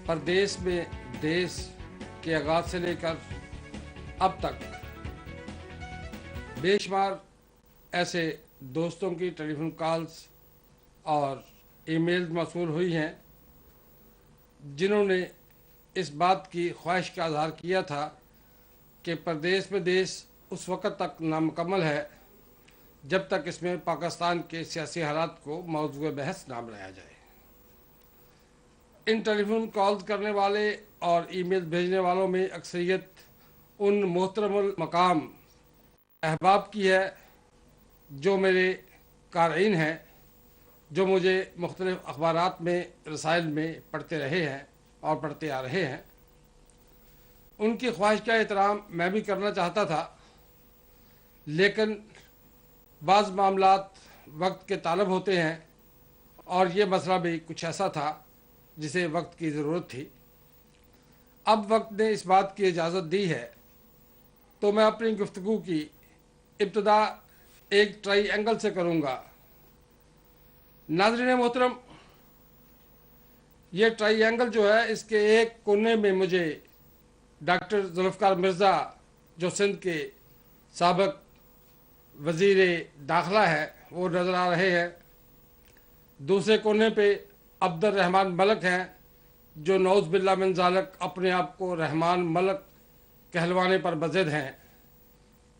پردیس میں دیس کے آغاز سے لے کر اب تک بے شمار ایسے دوستوں کی ٹیلی فون کالز اور ای میل موصول ہوئی ہیں جنہوں نے اس بات کی خواہش کا اظہار کیا تھا کہ پردیس میں دیس اس وقت تک نامکمل ہے جب تک اس میں پاکستان کے سیاسی حالات کو موضوع بحث نہ بنایا جائے۔ ان ٹیلی فون کالز کرنے والے اور ای میل بھیجنے والوں میں اکثریت ان محترم المقام احباب کی ہے جو میرے قارئین ہیں، جو مجھے مختلف اخبارات میں رسائل میں پڑھتے رہے ہیں اور پڑھتے آ رہے ہیں۔ ان کی خواہش کا احترام میں بھی کرنا چاہتا تھا، لیکن بعض معاملات وقت کے طالب ہوتے ہیں اور یہ مسئلہ بھی کچھ ایسا تھا جسے وقت کی ضرورت تھی۔ اب وقت نے اس بات کی اجازت دی ہے تو میں اپنی گفتگو کی ابتدا ایک ٹرائی اینگل سے کروں گا۔ ناظرین محترم، یہ ٹرائی اینگل جو ہے اس کے ایک کونے میں مجھے ڈاکٹر ذوالفقار مرزا جو سندھ کے سابق وزیر داخلہ ہے وہ نظر آ رہے ہیں، دوسرے کونے پہ عبد الرحمن ملک ہیں جو نعوذ باللہ من ذالک اپنے آپ کو رحمان ملک کہلوانے پر بضد ہیں،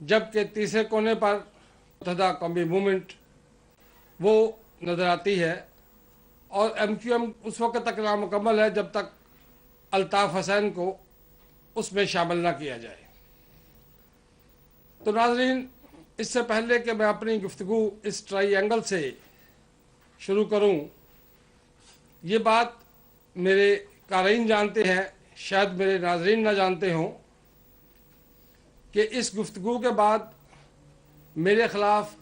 جبکہ تیسرے کونے پر متحدہ قومی موومنٹ وہ نظر آتی ہے، اور ایم کیو ایم اس وقت تک نامکمل ہے جب تک الطاف حسین کو اس میں شامل نہ کیا جائے۔ تو ناظرین، اس سے پہلے کہ میں اپنی گفتگو اس ٹرائی اینگل سے شروع کروں، یہ بات میرے قارئین جانتے ہیں، شاید میرے ناظرین نہ جانتے ہوں کہ اس گفتگو کے بعد میرے خلاف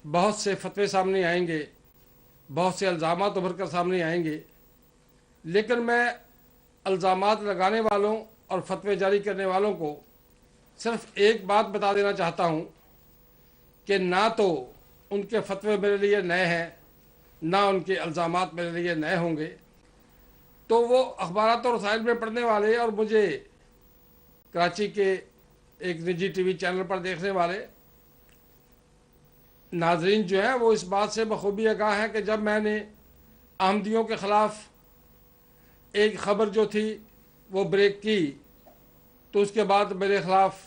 بہت سے فتوے سامنے آئیں گے، بہت سے الزامات ابھر کر سامنے آئیں گے، لیکن میں الزامات لگانے والوں اور فتوے جاری کرنے والوں کو صرف ایک بات بتا دینا چاہتا ہوں کہ نہ تو ان کے فتوے میرے لیے نئے ہیں، نہ ان کے الزامات میرے لیے نئے ہوں گے۔ تو وہ اخبارات اور رسائل میں پڑھنے والے اور مجھے کراچی کے ایک نجی ٹی وی چینل پر دیکھنے والے ناظرین جو ہیں وہ اس بات سے بخوبی آگاہ ہیں کہ جب میں نے احمدیوں کے خلاف ایک خبر جو تھی وہ بریک کی تو اس کے بعد میرے خلاف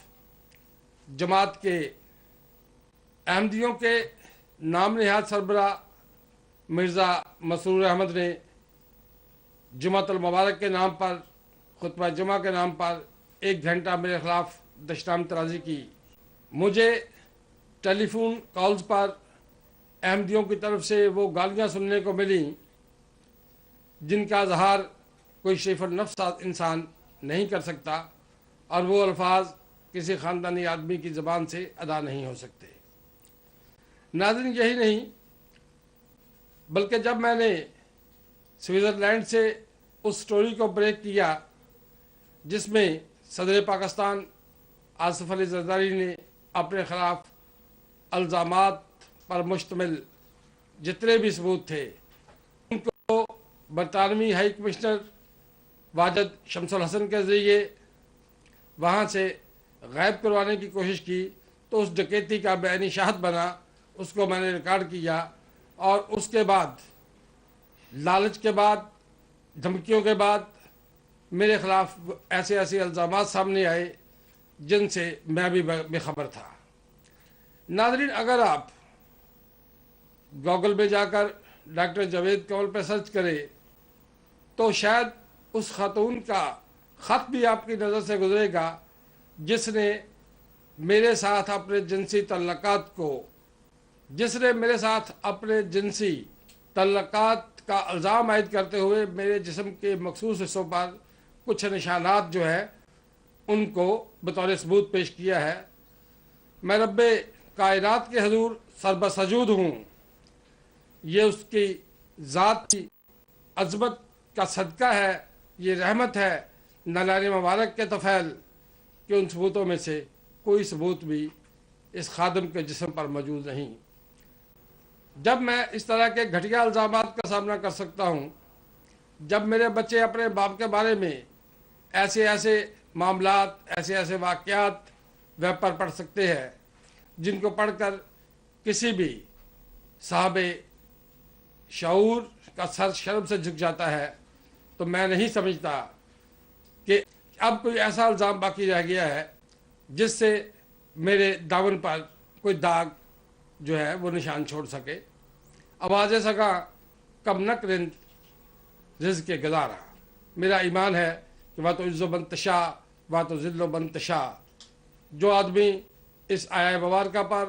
جماعت کے احمدیوں کے نام نہاد سربراہ مرزا مسرور احمد نے جمعۃ المبارک کے نام پر، خطبہ جمعہ کے نام پر 1 گھنٹہ میرے خلاف دشنام ترازی کی۔ مجھے ٹیلی فون کالز پر احمدیوں کی طرف سے وہ گالیاں سننے کو ملیں جن کا اظہار کوئی شریف النفس انسان نہیں کر سکتا، اور وہ الفاظ کسی خاندانی آدمی کی زبان سے ادا نہیں ہو سکتے۔ ناظرین، یہی نہیں بلکہ جب میں نے سوئٹزرلینڈ سے اس سٹوری کو بریک کیا جس میں صدر پاکستان آصف علی زرداری نے اپنے خلاف الزامات پر مشتمل جتنے بھی ثبوت تھے ان کو برطانوی ہائی کمشنر واجد شمس الحسن کے ذریعے وہاں سے غائب کروانے کی کوشش کی، تو اس ڈکیتی کا میں عینی شاہد بنا، اس کو میں نے ریکارڈ کیا، اور اس کے بعد لالچ کے بعد، دھمکیوں کے بعد میرے خلاف ایسے الزامات سامنے آئے جن سے میں بھی بے خبر تھا۔ ناظرین، اگر آپ گوگل پہ جا کر ڈاکٹر جاوید کنول پہ سرچ کریں تو شاید اس خاتون کا خط بھی آپ کی نظر سے گزرے گا جس نے میرے ساتھ اپنے جنسی تعلقات کا الزام عائد کرتے ہوئے میرے جسم کے مخصوص حصوں پر کچھ نشانات جو ہے ان کو بطور ثبوت پیش کیا ہے۔ میں رب کائنات کے حضور سربسجود ہوں، یہ اس کی ذات کی عظمت کا صدقہ ہے، یہ رحمت ہے نالان مبارک کے طفیل کہ ان ثبوتوں میں سے کوئی ثبوت بھی اس خادم کے جسم پر موجود نہیں۔ جب میں اس طرح کے گھٹیا الزامات کا سامنا کر سکتا ہوں جب میرے بچے اپنے باپ کے بارے میں ایسے ایسے معاملات، ایسے ایسے واقعات ویب پر پڑھ سکتے ہیں جن کو پڑھ کر کسی بھی صاحب شعور کا سر شرم سے جھک جاتا ہے، تو میں نہیں سمجھتا کہ اب کوئی ایسا الزام باقی رہ گیا ہے جس سے میرے دامن پر کوئی داغ جو ہے وہ نشان چھوڑ سکے۔ آواز سکا کم نک رند رزق کے گزارا۔ میرا ایمان ہے کہ وہ تو عز و بنتشا وہ تو ذل و بنتشا۔ جو آدمی اس آیہ مبارکہ پر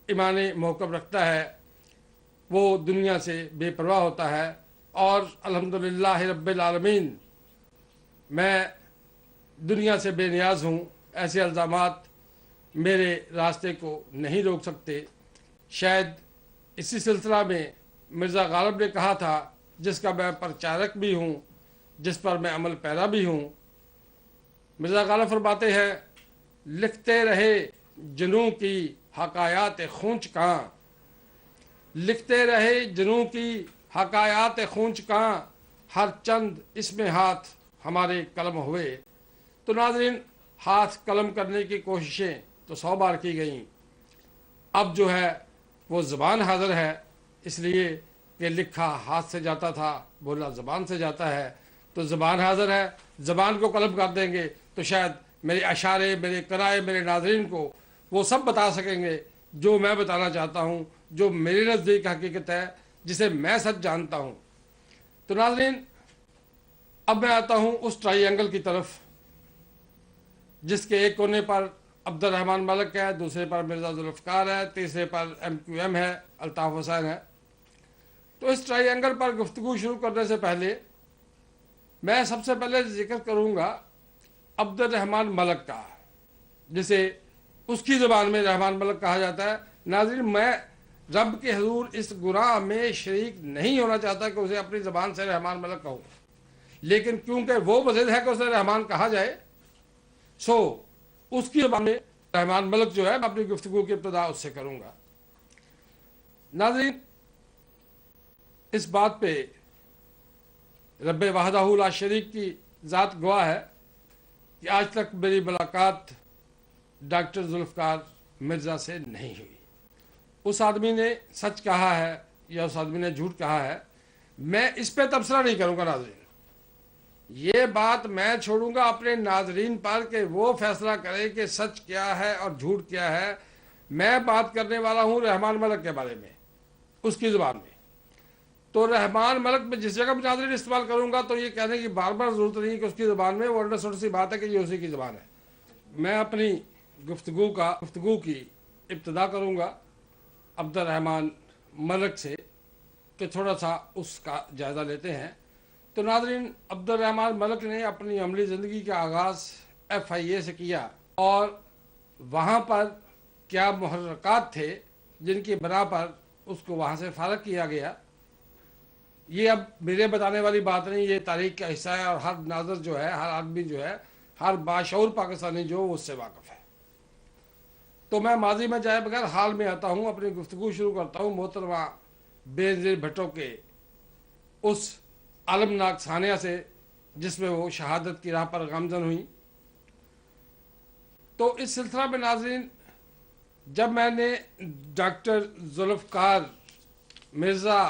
ایمان محکم رکھتا ہے وہ دنیا سے بے پرواہ ہوتا ہے، اور الحمدللہ رب العالمین میں دنیا سے بے نیاز ہوں۔ ایسے الزامات میرے راستے کو نہیں روک سکتے۔ شاید اسی سلسلہ میں مرزا غالب نے کہا تھا، جس کا میں پرچارک بھی ہوں، جس پر میں عمل پیرا بھی ہوں۔ مرزا غالب فرماتے ہیں، لکھتے رہے جنوں کی حکایات خونچ کاں، لکھتے رہے جنوں کی حکایات خونچ کاں، ہر چند اس میں ہاتھ ہمارے قلم ہوئے۔ تو ناظرین، ہاتھ قلم کرنے کی کوششیں تو 100 بار کی گئیں، اب جو ہے وہ زبان حاضر ہے، اس لیے کہ لکھا ہاتھ سے جاتا تھا، بولا زبان سے جاتا ہے، تو زبان حاضر ہے۔ زبان کو قلم کر دیں گے تو شاید میرے اشارے، میرے قرائے میرے ناظرین کو وہ سب بتا سکیں گے جو میں بتانا چاہتا ہوں، جو میرے نزدیک حقیقت ہے، جسے میں سچ جانتا ہوں۔ تو ناظرین، اب میں آتا ہوں اس ٹرائی اینگل کی طرف جس کے ایک کونے پر عبد الرحمن ملک ہے، دوسرے پر مرزا ذوالفقار ہے، تیسرے پر MQM ہے، الطاف حسین ہے۔ تو اس ٹرائی اینگل پر گفتگو شروع کرنے سے پہلے میں سب سے پہلے ذکر کروں گا عبد الرحمن ملک کا، جسے اس کی زبان میں رحمان ملک کہا جاتا ہے۔ ناظرین، میں رب کے حضور اس گناہ میں شریک نہیں ہونا چاہتا کہ اسے اپنی زبان سے رحمان ملک کہوں، لیکن کیونکہ وہ مزید ہے کہ اسے رحمان کہا جائے، سو اس کی زبان میں رحمان ملک جو ہے میں اپنی گفتگو کی ابتدا اس سے کروں گا۔ ناظرین، اس بات پہ رب وحدہ لا شریک کی ذات گواہ ہے کہ آج تک میری ملاقات ڈاکٹر ذوالفقار مرزا سے نہیں ہوئی۔ اس آدمی نے سچ کہا ہے یا اس آدمی نے جھوٹ کہا ہے، میں اس پہ تبصرہ نہیں کروں گا۔ ناظرین، یہ بات میں چھوڑوں گا اپنے ناظرین پر کہ وہ فیصلہ کرے کہ سچ کیا ہے اور جھوٹ کیا ہے۔ میں بات کرنے والا ہوں رحمان ملک کے بارے میں، اس کی زبان میں۔ تو رحمان ملک میں جس جگہ ناظرین استعمال کروں گا تو یہ کہنے کی بار بار ضرورت نہیں کہ اس کی زبان میں، وہ انڈرسٹوڈ سی بات ہے کہ یہ اسی کی زبان ہے۔ میں اپنی گفتگو کی ابتدا کروں گا عبد الرحمن ملک سے کہ تھوڑا سا اس کا جائزہ لیتے ہیں۔ تو ناظرین، عبد الرحمن ملک نے اپنی عملی زندگی کا آغاز FIA سے کیا، اور وہاں پر کیا محرکات تھے جن کی بنا پر اس کو وہاں سے فارغ کیا گیا، یہ اب میرے بتانے والی بات نہیں، یہ تاریخ کا حصہ ہے، اور ہر ناظر جو ہے، ہر آدمی جو ہے، ہر باشعور پاکستانی جو اس سے واقف ہے۔ تو میں ماضی میں جائے بغیر حال میں آتا ہوں، اپنی گفتگو شروع کرتا ہوں محترمہ بے نظیر بھٹو کے اس عالمناک ثانیہ سے جس میں وہ شہادت کی راہ پر گامزن ہوئی۔ تو اس سلسلہ میں ناظرین، جب میں نے ڈاکٹر ذوالفقار مرزا